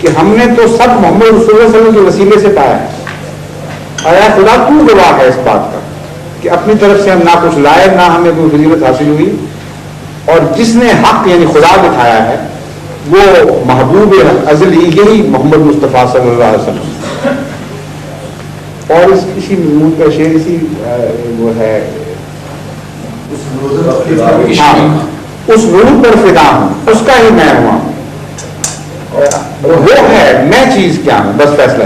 کہ ہم نے تو سب محمد رسول اللہ صلی اللہ علیہ وسلم کے وسیلے سے پایا ہے، اور اے خدا تو گواہ ہے اس بات کا کہ اپنی طرف سے ہم نہ کچھ لائے، نہ ہمیں کوئی فضیلت حاصل ہوئی، اور جس نے حق یعنی خدا دکھایا ہے وہ محبوب ازلی یہی محمد مصطفیٰ صلی اللہ علیہ وسلم. اور اسی مضمون کا شعر اسی وہ ہے اس نور پر فدا ہوں اس کا ہی میں ہوا ہوں، وہ ہے میں چیز کیا ہوں، بس فیصلہ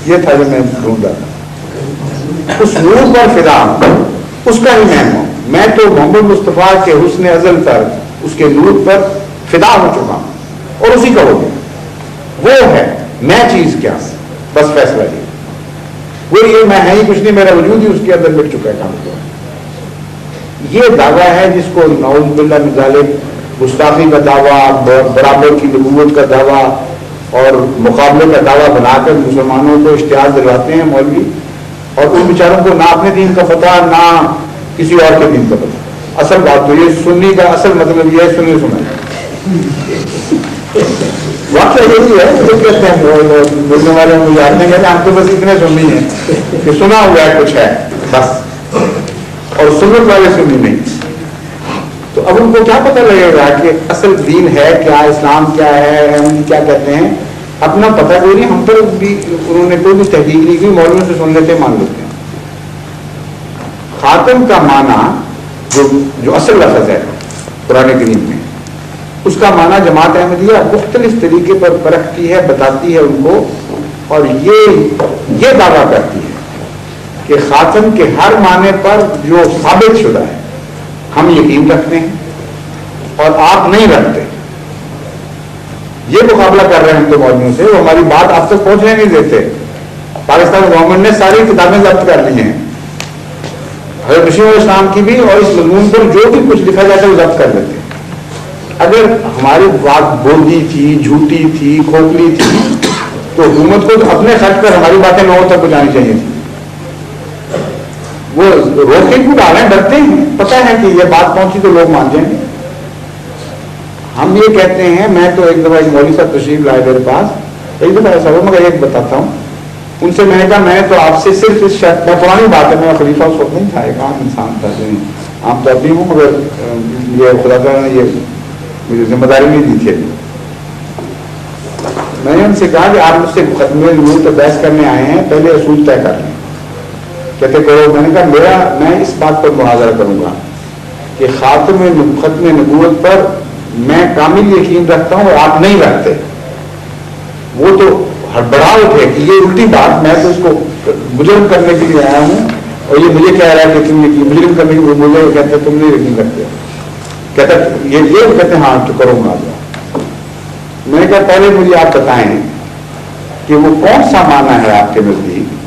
یہ تھا جو میں ڈھونڈ رہا تھا. اس نور پر فدا ہوں اس کا ہی میں ہوں، میں تو محمد مصطفیٰ کے حسن ازل پر اس کے نور پر فدا ہو چکا ہوں اور اسی کا ہو گیا. وہ ہے میں چیز کیا ہوں، بس فیصلہ وہ یہ میں ہے ہی کچھ نہیں، میرا وجود ہی اس کے اندر مٹ چکا ہے کام کو. یہ دعویٰ ہے جس کو نعوذ باللہ من ذالک گستاخی کا دعویٰ، برابر کی نبوت کا دعویٰ اور مقابلے کا دعویٰ بنا کر مسلمانوں کو اشتعال دلواتے ہیں مولوی، اور ان بیچاروں کو نہ اپنے دین کا پتہ نہ کسی اور کے دین کا پتہ. اصل بات تو یہ سنی کا اصل مطلب یہ ہے سنی سنا واقعہ یہی ہے. جو کہتے ہیں بولنے والے مجھے آتے ہیں ہم تو بس اتنے سنی ہیں کہ سنا ہوا ہے کچھ ہے بس، اور سنت والے سنی نہیں. تو اب ان کو کیا پتہ لگے گا کہ اصل دین ہے کیا، اسلام کیا ہے، ہم کیا کہتے ہیں، اپنا پتہ کوئی نہیں. ہم پر بھی انہوں نے کوئی بھی تحقیق نہیں کی، مولویوں سے سن لیتے مان لیتے ہیں. خاتم کا معنی جو اصل لفظ ہے قرآن کریم میں، اس کا معنی جماعت احمدیہ مختلف طریقے پر پرکھتی ہے، بتاتی ہے ان کو، اور یہ دعویٰ کرتی ہے کہ خاتم کے ہر معنی پر جو ثابت شدہ ہے ہم یقین رکھتے ہیں اور آپ نہیں رکھتے. یہ مقابلہ کر رہے ہیں ہم تو مولویوں سے، وہ ہماری بات آپ تک پہنچنے نہیں دیتے. پاکستان گورنمنٹ نے ساری کتابیں ضبط کر لی ہیں، حضرت مسیح علیہ السلام کی بھی، اور اس مضمون پر جو بھی کچھ لکھا جاتا ہے وہ ضبط کر لیتے ہیں. اگر ہماری بات بولی تھی، جھوٹی تھی، کھوکھلی تھی، تو حکومت کو تو اپنے خرچ پر ہماری باتیں لوگوں تک پہنچانی چاہیے تھی. وہ روکے کیوں ڈالیں، ڈرتے ہیں، پتہ ہے کہ یہ بات پہنچی تو لوگ مان جائیں گے. ہم یہ کہتے ہیں، میں تو ایک دفعہ ایک مولوی صاحب تشریف لائے میرے پاس، ایک دفعہ ایسا ہوا، مگر ایک بتاتا ہوں. ان سے میں نے کہا میں تو آپ سے صرف اس شرط میں، پرانی بات ہے، میں خلیفہ اس وقت نہیں تھا، ایک عام انسان تھا، عام طور بھی ہوں، مگر یہ خدا تعالیٰ نے یہ مجھے ذمہ داری نہیں دی تھی. میں نے ان سے کہا کہ آپ مجھ سے ختم نبوت تو بحث کرنے آئے ہیں، پہلے اصول طے کر لیں. کہتے کرو. میں نے کہا میں اس بات پر مناظرہ کروں گا کہ ختم نبوت پر میں کامل یقین رکھتا ہوں اور آپ نہیں رکھتے. وہ تو ہڑبڑا اٹھے کہ یہ الٹی بات، میں تو اس کو مجرم کرنے کے لیے آیا ہوں اور یہ مجھے کہہ رہا ہے کہ تم یقین مجرم کرنے کے لیے، مجھے کہتے تم نہیں یقین رکھتے. کہتا یہ کہتے ہاں تو کرو مناظرہ. میں نے کہا پہلے مجھے آپ بتائیں کہ وہ کون سا معنی ہے آپ کے نزدیک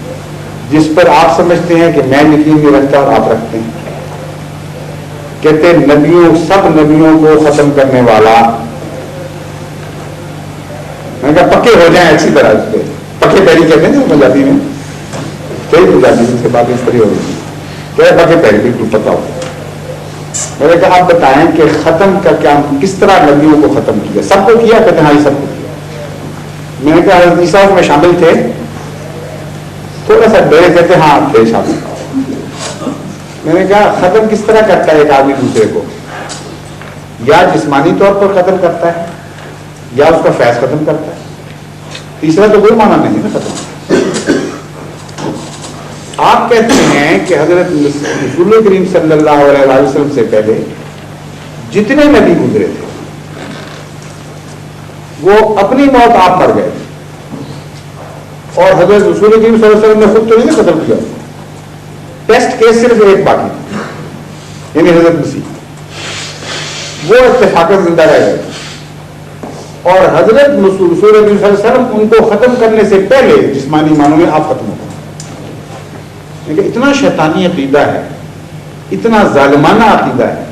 جس پر آپ سمجھتے ہیں کہ میں یقین نہیں رکھتا اور آپ رکھتے ہیں. کہتے نبیوں، سب نبیوں کو ختم کرنے والا. میں نے کہا پکے ہو جائیں اچھی طرح اس پہ، پکے پیری کہتے ہیں پنجابی میں، کئی پنجابی سے بات اس طرح ہوگی، کہہ پکے پیری بالکل پتا ہو. میں نے کہا آپ بتائیں کہ ختم کا کیا، کس طرح نبیوں کو ختم کیا؟ سب کو کیا؟ کہتے ہیں سب کو کیا. میں نے کہا حضرت عیسیٰ میں شامل تھے؟ تھوڑا سا ڈرے، کہتے ہاں تھے شامل. میں نے کہا ختم کس طرح کرتا ہے ایک آدمی دوسرے کو؟ یا جسمانی طور پر ختم کرتا ہے یا اس کا فیض ختم کرتا ہے. تیسرا تو کوئی معنی نہیں نا ختم. آپ کہتے ہیں کہ حضرت رسول کریم صلی اللہ علیہ وسلم سے پہلے جتنے نبی گزرے تھے وہ اپنی موت آپ مر گئے، اور حضرت رسول کریم صلی اللہ علیہ وسلم نے خود تو نہیں ختم کیا. ٹیسٹ کیس صرف ایک باقی، یعنی حضرت مسیح، وہ اتفاقاً زندہ رہ گئے، اور حضرت رسول کریم صلی اللہ علیہ وسلم ان کو ختم کرنے سے پہلے جسمانی معنوں میں آپ ختم ہو گئے. لیکن اتنا شیطانی عقیدہ ہے، اتنا ظالمانہ عقیدہ ہے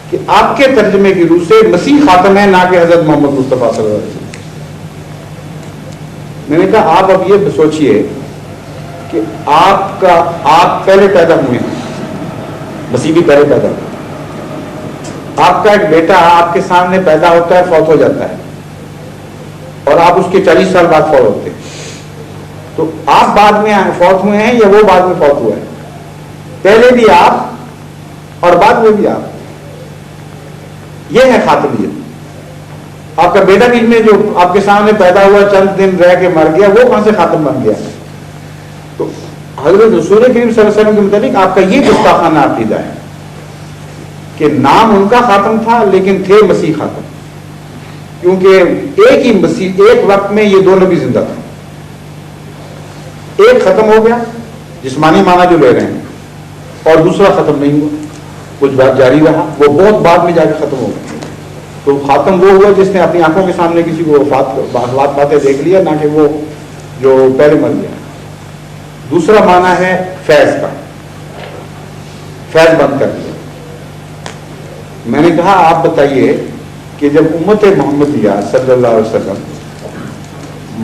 کہ آپ کے ترجمے کی روح سے مسیح خاتم ہے، نہ کہ حضرت محمد مصطفیٰ صلی اللہ علیہ وسلم. میں نے کہا آپ اب یہ سوچئے کہ آپ پہلے پیدا ہوئے ہیں، مسیح بھی پہلے پیدا ہوئے. آپ کا ایک بیٹا آپ کے سامنے پیدا ہوتا ہے، فوت ہو جاتا ہے. اور آپ اس کے 40 سال بعد فوت ہوتے ہیں، تو آپ بعد میں فوت ہوئے ہیں یا وہ بعد میں فوت ہوا ہے؟ پہلے بھی آپ اور بعد میں بھی آپ. یہ ہے خاتمیت. آپ کا بیٹا بیچ میں جو آپ کے سامنے پیدا ہوا چند دن رہ کے مر گیا، وہ کہاں سے خاتم بن گیا؟ تو حضرت رسول کریم صلی اللہ علیہ وسلم کے متعلق آپ کا یہ گستاخانہ عقیدہ ہے کہ نام ان کا خاتم تھا لیکن تھے مسیح خاتم، کیونکہ ایک ہی مسیح، ایک وقت میں یہ دو نبی زندہ تھے. ایک ختم ہو گیا جسمانی معنی جو لے رہے ہیں، اور دوسرا ختم نہیں ہوا، کچھ بات جاری رہا، وہ بہت بعد میں جا کے ختم ہو گیا. تو خاتم وہ ہوا جس نے اپنی آنکھوں کے سامنے کسی کو بات باتیں دیکھ لیا، نہ کہ وہ جو پہلے مر گیا. دوسرا معنی ہے فیض کا، فیض بند کر دیا. میں نے کہا آپ بتائیے کہ جب امت محمدیہ صلی اللہ علیہ وسلم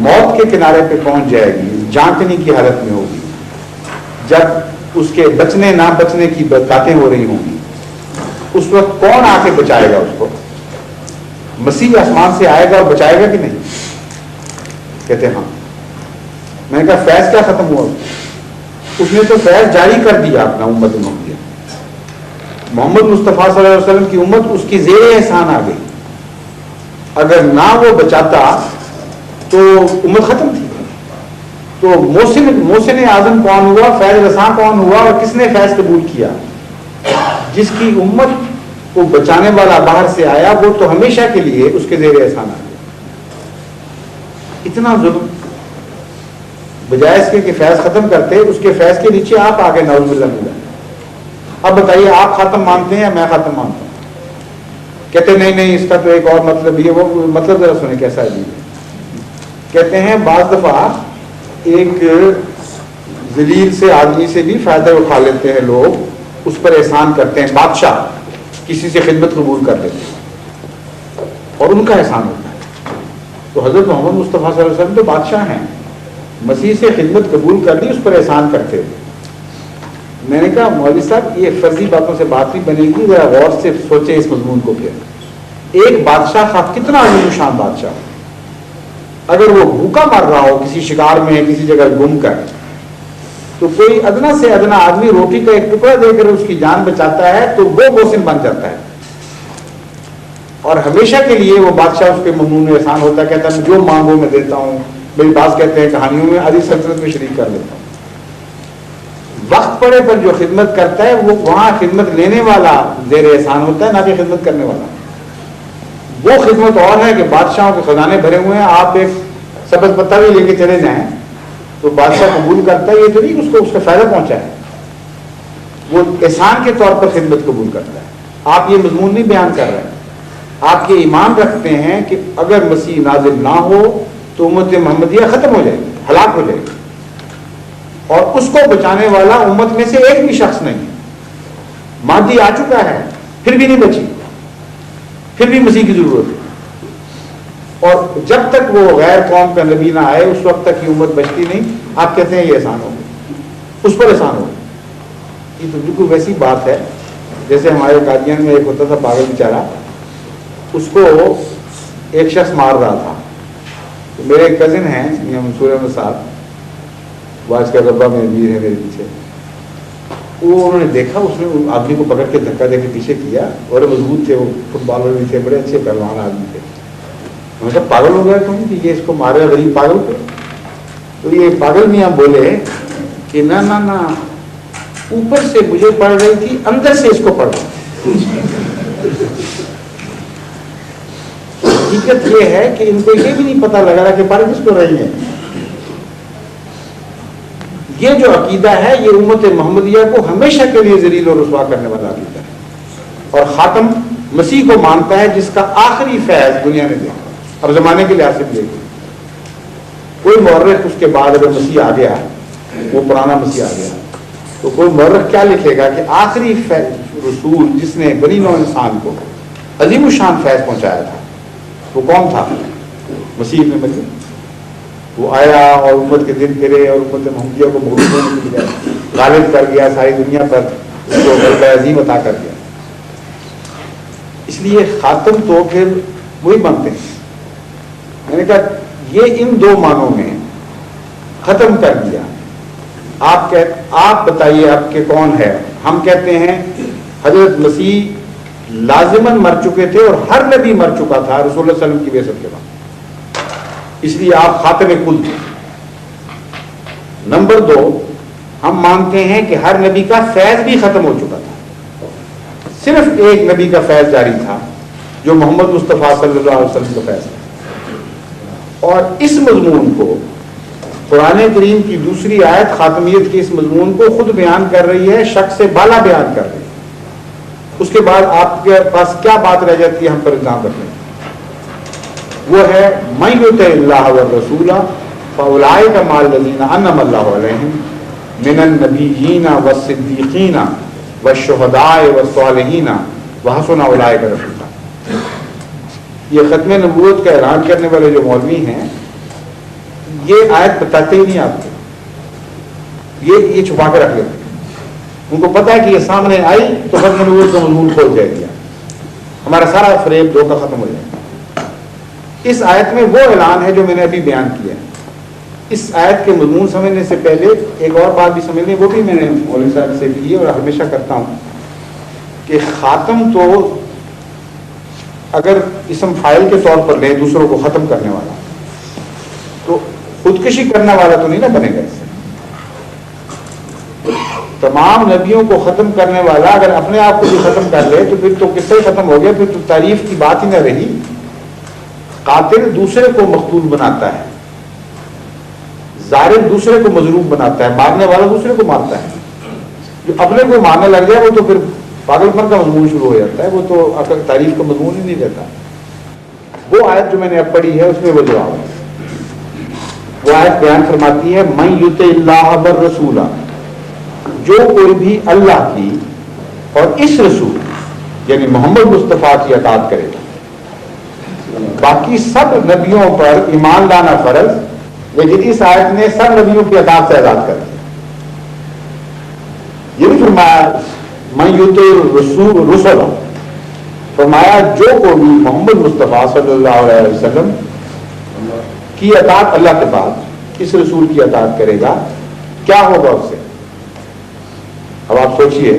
موت کے کنارے پہ پہنچ جائے گی، جانکنی کی حالت میں ہوگی، جب اس کے بچنے نہ بچنے کی باتیں ہو رہی ہوں گی، اس وقت کون آ کے بچائے گا اس کو؟ مسیح آسمان سے آئے گا اور بچائے گا کہ نہیں؟ کہتے ہاں. میں نے کہا فیض کیا ختم ہوا؟ اس نے تو فیض جاری کر دیا اپنا امت محمدیہ. محمد مصطفیٰ صلی اللہ علیہ وسلم کی امت اس کی زیر احسان آ گئی. اگر نہ وہ بچاتا تو امت ختم تھی. تو محسن اعظم کون ہوا، فیض رساں کون ہوا، اور کس نے فیض قبول کیا؟ جس کی امت کو بچانے والا باہر سے آیا، وہ تو ہمیشہ کے لیے اس کے زیر احسان آ گیا. اتنا ظلم، بجائے اس کے کہ فیض ختم کرتے، اس کے فیض کے نیچے آپ آگے نعوذ باللہ ملا. اب بتائیے آپ خاتم مانتے ہیں یا میں خاتم مانتا ہوں؟ کہتے نہیں اس کا تو ایک اور مطلب بھی ہے. وہ مطلب ذرا سنیں کیسا ہے. کہتے ہیں بعض دفعہ ایک ذلیل سے آدمی سے بھی فائدہ اٹھا لیتے ہیں لوگ، اس پر احسان کرتے ہیں. بادشاہ کسی سے خدمت قبول کر لیتے ہیں اور ان کا احسان ہوتا ہے. تو حضرت محمد مصطفیٰ صلی اللہ علیہ وسلم تو بادشاہ ہیں، مسیح سے خدمت قبول کر لی، اس پر احسان کرتے تھے. میں نے کہا مولوی صاحب یہ فرضی باتوں سے بات نہیں بنے گی، ذرا غور سے سوچیں اس مضمون کو. پھر ایک بادشاہ خواہ کتنا عظیم شان بادشاہ، اگر وہ بھوکا مر رہا ہو کسی شکار میں کسی جگہ گم کر، تو کوئی ادنا سے ادنا آدمی روٹی کا ایک ٹکڑا دے کر اس کی جان بچاتا ہے تو وہ محسن بن جاتا ہے، اور ہمیشہ کے لیے وہ بادشاہ اس کے ممنون احسان ہوتا ہے. کہتا ہے جو مانگو میں دیتا ہوں. میری بعض کہتے ہیں کہانیوں میں علی سلطنت میں شریک کر لیتا ہوں. وقت پڑے پر جو خدمت کرتا ہے وہ وہاں خدمت لینے والا زیر احسان ہوتا ہے، نہ کہ خدمت کرنے والا. وہ خدمت اور ہے کہ بادشاہوں کے خزانے بھرے ہوئے ہیں، آپ ایک سبز پتہ بھی لے کے چلے جائیں تو بادشاہ قبول کرتا ہے. یہ تو نہیں اس کو اس کا فائدہ پہنچا ہے، وہ احسان کے طور پر خدمت قبول کرتا ہے. آپ یہ مضمون نہیں بیان کر رہے ہیں. آپ یہ ایمان رکھتے ہیں کہ اگر مسیح نازل نہ ہو تو امت محمدیہ ختم ہو جائے گی، ہلاک ہو جائے گی، اور اس کو بچانے والا امت میں سے ایک بھی شخص نہیں. مہدی آ چکا ہے پھر بھی نہیں بچی، پھر بھی مسیح کی ضرورت ہے. اور جب تک وہ غیر قوم کا نبی نہ آئے اس وقت تک یہ امت بچتی نہیں. آپ کہتے ہیں یہ احسان ہو گیا، اس پر احسان ہو گیا. یہ تو بالکل ویسی بات ہے جیسے ہمارے قادیان میں ایک ہوتا تھا پاگل بیچارہ، اس کو ایک شخص مار رہا تھا. تو میرے ایک کزن ہیں منصور احمد صاحب، وہ آج کا ربا میں امیر ہے میرے پیچھے. وہ انہوں نے دیکھا، اس نے آدمی کو پکڑ کے دھکا دے کے پیچھے کیا، اور مضبوط تھے، وہ فٹ بالر بھی تھے، بڑے اچھے پہلوان آدمی تھے. میں کہا پاگل ہو گیا تم کہ یہ اس کو مارے غریب پاگل کو؟ تو یہ پاگل میاں بولے کہ نہ نہ نہ، اوپر سے مجھے پڑ رہی تھی، اندر سے اس کو پڑ رہی. حقیقت یہ ہے کہ ان کو یہ بھی نہیں پتا لگا رہا کہ پڑھ کس کو رہی ہیں. یہ جو عقیدہ ہے یہ امت محمدیہ کو ہمیشہ کے لیے ذلیل اور رسوا کرنے والا عقیدہ ہے. اور خاتم مسیح کو مانتا ہے جس کا آخری فیض دنیا نے دیکھا. اب زمانے کے لحاظ سے بھی دیکھیں، کوئی مورخ اس کے بعد اگر مسیح آ گیا، وہ پرانا مسیح آ گیا، تو کوئی مورخ کیا لکھے گا کہ آخری رسول جس نے بنی نوع انسان کو عظیم الشان فیض پہنچایا تھا وہ کون تھا؟ مسیح ابن مریم. وہ آیا اور امت کے دن پھرے اور امت محمدیہ کو مغلوب ہونے کے لیے غالب کر گیا، ساری دنیا پر اس کو غلبہ عظیم عطا کر دیا. اس لیے خاتم تو پھر وہی بنتے ہیں. میں نے کہا یہ ان دو معنوں میں ختم کر دیا. آپ بتائیے آپ کے کون ہے؟ ہم کہتے ہیں حضرت مسیح لازماً مر چکے تھے اور ہر نبی مر چکا تھا رسول اللہ صلی اللہ علیہ وسلم کی بعثت کے بعد، اس لیے آپ خاتم کل تھے. نمبر 2، ہم مانتے ہیں کہ ہر نبی کا فیض بھی ختم ہو چکا تھا، صرف ایک نبی کا فیض جاری تھا جو محمد مصطفیٰ صلی اللہ علیہ وسلم کا فیض تھا. اور اس مضمون کو قرآن کریم کی دوسری آیت خاتمیت کے اس مضمون کو خود بیان کر رہی ہے، شک سے بالا بیان کر رہی ہے. اس کے بعد آپ کے پاس کیا بات رہ جاتی ہے ہم پر الزام رکھنے کی؟ وہ ہے من یطع اللہ والرسول فاولئک مع الذین انعم اللہ علیہم من النبیین والصدیقین والشہداء والصالحین وحسن اولئک رفیقا. یہ ختم نبوت کا اعلان کرنے والے جو مولوی ہیں یہ آیت بتاتے ہی نہیں آپ کو، یہ چھپا کے رکھ لیتے ہیں. ان کو پتا ہے کہ یہ سامنے آئی تو ختم نبوت کا مضمون کھول جائے گا، ہمارا سارا فریب دھوکہ ختم ہو جائے گا. اس آیت میں وہ اعلان ہے جو میں نے ابھی بیان کیا ہے. اس آیت کے مضمون سمجھنے سے پہلے ایک اور بات بھی سمجھ لیں، وہ بھی میں نے مولوی صاحب سے کی ہے اور ہمیشہ کرتا ہوں کہ خاتم تو اگر اسم فاعل کے طور پر لیں دوسروں کو ختم کرنے والا، تو خودکشی کرنے والا تو نہیں نا بنے گا. اس سے تمام نبیوں کو ختم کرنے والا اگر اپنے آپ کو بھی ختم کر لے تو پھر تو قصہ ہی ختم ہو گیا، پھر تو تعریف کی بات ہی نہ رہی. قاتل دوسرے کو مقتول بناتا ہے، ظالم دوسرے کو مظلوم بناتا ہے، مارنے والا دوسرے کو مارتا ہے. جو اپنے کو مارنے لگ جائے وہ تو پھر پاگل پن کا مضمون شروع ہو جاتا ہے، وہ تو اصل تعریف کا مضمون ہی نہیں رہتا. وہ آیت جو میں نے اب پڑھی ہے اس میں وہ جواب ہے. وہ آیت بیان فرماتی ہے من یطع اللہ والرسول، جو کوئی بھی اللہ کی اور اس رسول یعنی محمد مصطفیٰ کی اطاعت کرے گا. باقی سب نبیوں پر ایمان لانا فرض، لیکن اس آیت نے سب نبیوں کی اطاعت سے آزاد کر دیا. یہ بھی فرمایا من یطع الرسل، فرمایا جو کوئی بھی محمد مصطفیٰ صلی اللہ علیہ وسلم کی اطاعت اللہ کے بعد اس رسول کی اطاعت کرے گا، کیا ہوگا اس سے؟ اب آپ سوچئے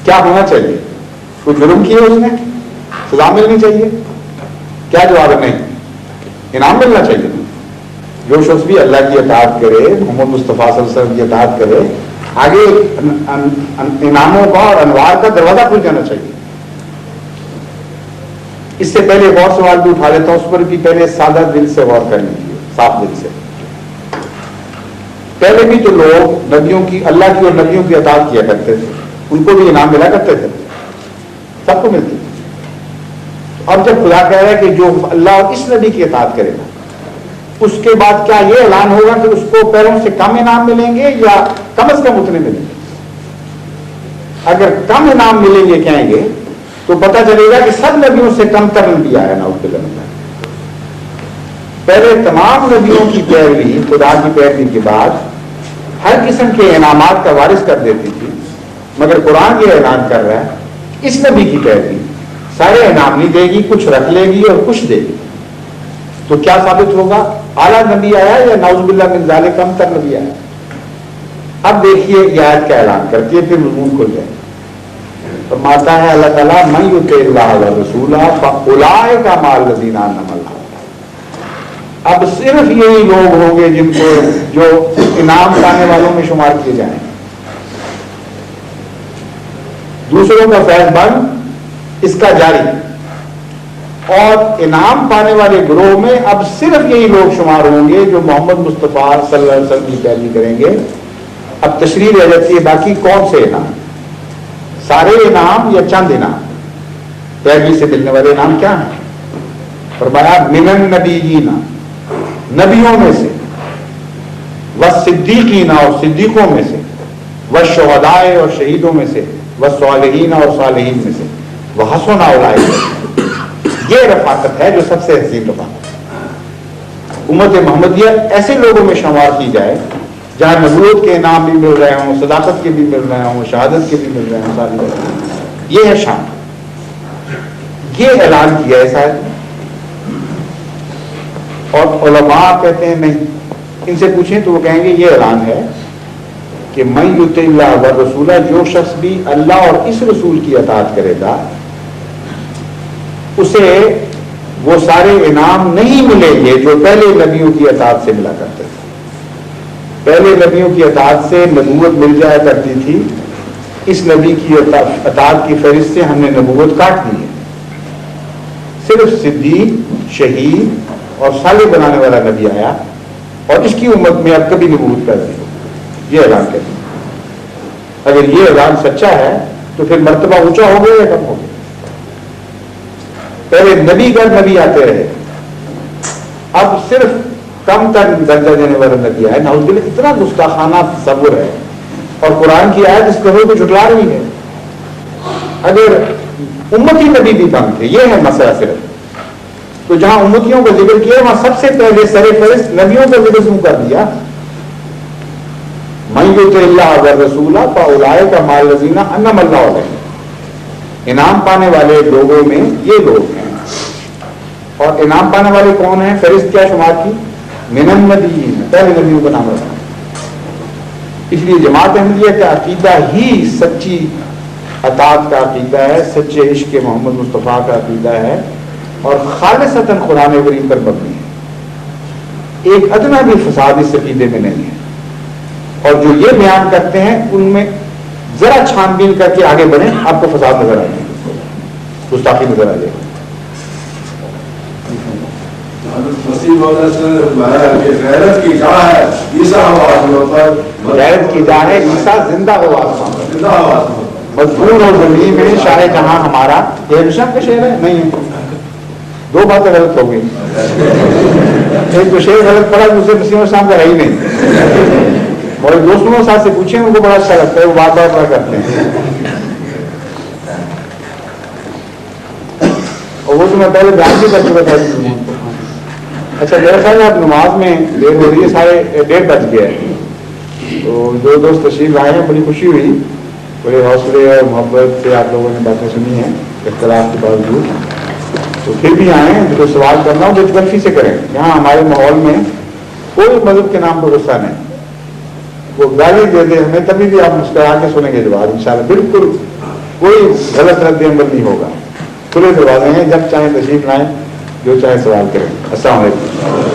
کیا ہونا چاہیے؟ کوئی جرم کیا اس نے؟ سزا ملنی چاہیے؟ کیا جواب ہے؟ نہیں، انعام ملنا چاہیے. جو شخص بھی اللہ کی اطاعت کرے، محمد مصطفیٰ صلی اللہ علیہ وسلم کی اطاعت کرے، آگے انعاموں کا اور انوار کا دروازہ کھل جانا چاہیے. اس سے پہلے ایک اور سوال بھی اٹھا لیتا ہوں، اس پر بھی پہلے سادہ دل سے غور کر لیجیے، صاف دل سے. پہلے بھی تو لوگ نبیوں کی، اللہ کی اور نبیوں کی اطاعت کیا کرتے تھے، ان کو بھی انعام ملا کرتے تھے، سب کو ملتی. اب جب خدا کہہ رہا ہے کہ جو اللہ اور اس نبی کی اطاعت کرے گا، اس کے بعد کیا یہ اعلان ہوگا کہ اس کو پیروں سے کم انعام ملیں گے یا کم از کم اتنے ملیں گے؟ اگر کم انعام ملیں گے کہیں گے تو پتہ چلے گا کہ سب نبیوں سے کم تر نبی آیا نا اس کے زمانے. پہلے تمام نبیوں کی پیروی، خدا کی پیروی کے بعد ہر قسم کے انعامات کا وارث کر دیتی تھی، مگر قرآن یہ اعلان کر رہا ہے اس نبی کی پیروی سارے انعام نہیں دے گی، کچھ رکھ لے گی اور کچھ دے گی. تو کیا ثابت ہوگا؟ اعلیٰ نبی آیا یا نعوذ باللہ من ذالک کم تر نبی آیا؟ اب دیکھیے یہ آیت کا اعلان کرتی ہے، پھر مضمون کھل جائے. فرماتا ہے اللہ تعالیٰ من یطع اللہ والرسول فاولئک مع الذین انعم اللہ. اب صرف یہی لوگ ہوں گے جن کو جو انعام پانے والوں میں شمار کیے جائیں. دوسروں کا فیض بند اس کا جاری، اور انعام پانے والے گروہ میں اب صرف یہی لوگ شمار ہوں گے جو محمد مصطفیٰ صلی اللہ علیہ وسلم کی پیروی کریں گے. اب تشریح رہ جاتی ہے باقی کون سے انعام؟ سارے انعام یا چند انعام؟ پیروی سے ملنے والے انعام کیا ہیں؟ فرمایا من النبیین، نبیوں میں سے، والصدیقین اور صدیقوں میں سے، والشہداء اور شہیدوں میں سے، والصالحین اور صالحین میں سے، وحسن اولئک. یہ رفاقت ہے جو سب سے حسین رفاقت ہے. امت محمدیہ ایسے لوگوں میں شمار کی جائے جہاں نبوت کے انعام بھی مل رہے ہوں، صداقت کے بھی مل رہے ہوں، شہادت کے بھی مل رہے ہوں، ساری یہ ہے شان. یہ اعلان کیا ہے صاحب. اور علماء کہتے ہیں نہیں. ان سے پوچھیں تو وہ کہیں گے یہ اعلان ہے کہ من یطع اللہ والرسول، جو شخص بھی اللہ اور اس رسول کی اطاعت کرے گا اسے وہ سارے انعام نہیں ملیں گے جو پہلے نبیوں کی اطاعت سے ملا کرتے تھے. پہلے نبیوں کی اطاعت سے نبوت مل جایا کرتی تھی، اس نبی کی اطاعت کی فہرست سے ہم نے نبوت کاٹ دی ہے. صرف صدیق، شہید اور صالح بنانے والا نبی آیا اور اس کی امت میں اب کبھی نبوت پیدا نہیں ہوگی. یہ اعلان کہتے ہیں. اگر یہ اعلان سچا ہے تو پھر مرتبہ اونچا ہو گیا یا کم ہو گیا؟ پہلے نبی گر نبی آتے رہے، اب صرف کم تر درجہ دینے والا نبی آئے. نعوذ باللہ، اتنا گستاخانہ تصور ہے. اور قرآن کی آیت اس کہو کو جھٹلا رہی ہے. اگر امتی نبی بھی کم تھے، یہ ہے مسئلہ صرف، تو جہاں امتیوں کا ذکر کیا وہاں سب سے پہلے سر فہرست نبیوں کا ذکر شروع کر دیا. من یطع اللہ والرسول فاولئک مع الذین انعم اللہ علیہم. انعام پانے والے لوگوں میں یہ لوگ ہیں. اور انعام پانے والے کون ہیں؟ فہرست کیا شمار کی؟ من النبیین، پہلے نبیوں کا نام رکھا. اس لیے جماعت احمدیہ کا عقیدہ ہی سچی اطاعت کا عقیدہ ہے، سچے عشق محمد مصطفیٰ کا عقیدہ ہے اور خالصتاً قرآن کریم پر مبنی ہے. ایک ادنا بھی فساد اس عقیدے میں نہیں ہے. اور جو یہ بیان کرتے ہیں ان میں ذرا چھان بین کر کے آگے بڑھیں، آپ کو فساد نظر آ جائے گا، گستاخی نظر آ جائے گا. غیرت کی جا ہے عیسیٰ غیرت کی جا ہے عیسیٰ زندہ ہو آسمان مضمون اور زمین میں شاہ جہاں ہمارا. یہ ہمیشہ کا شعر ہے؟ نہیں ہے. دو باتیں غلط ہو گئی. ایک تو شعر غلط پڑا دوسرے مسلم اسلام کا ہے ہی نہیں. اور دوستوں ساتھ سے پوچھیں ان کو بڑا اچھا لگتا ہے، وہ بات بار کرتے ہیں. اور وہ تو میں پہلے بیان بھی کر چکا تھا. اچھا میرا خیال ہے آپ نماز میں دیر ہو رہی ہے، 1:30 بج گیا ہے. تو جو دوست تشریف آئے ہیں بڑی خوشی ہوئی، بڑے حوصلے اور محبت سے آپ لوگوں نے باتیں سنی ہیں اختلاف کے باوجود. تو پھر بھی آئیں، جو سوال کرنا ہو بے تکلفی سے کریں. یہاں ہمارے ماحول میں کوئی مذہب کے نام پر غصہ نہیں. وہ گالی دے دے ہمیں تبھی بھی آپ مسکرا کے سنیں گے جواب انشاءاللہ. بالکل کوئی غلط رد عمل نہیں ہوگا. کھلے دروازے ہیں، جب چاہیں تشریف لائیں، جو چاہے سوال کریں. السلام علیکم.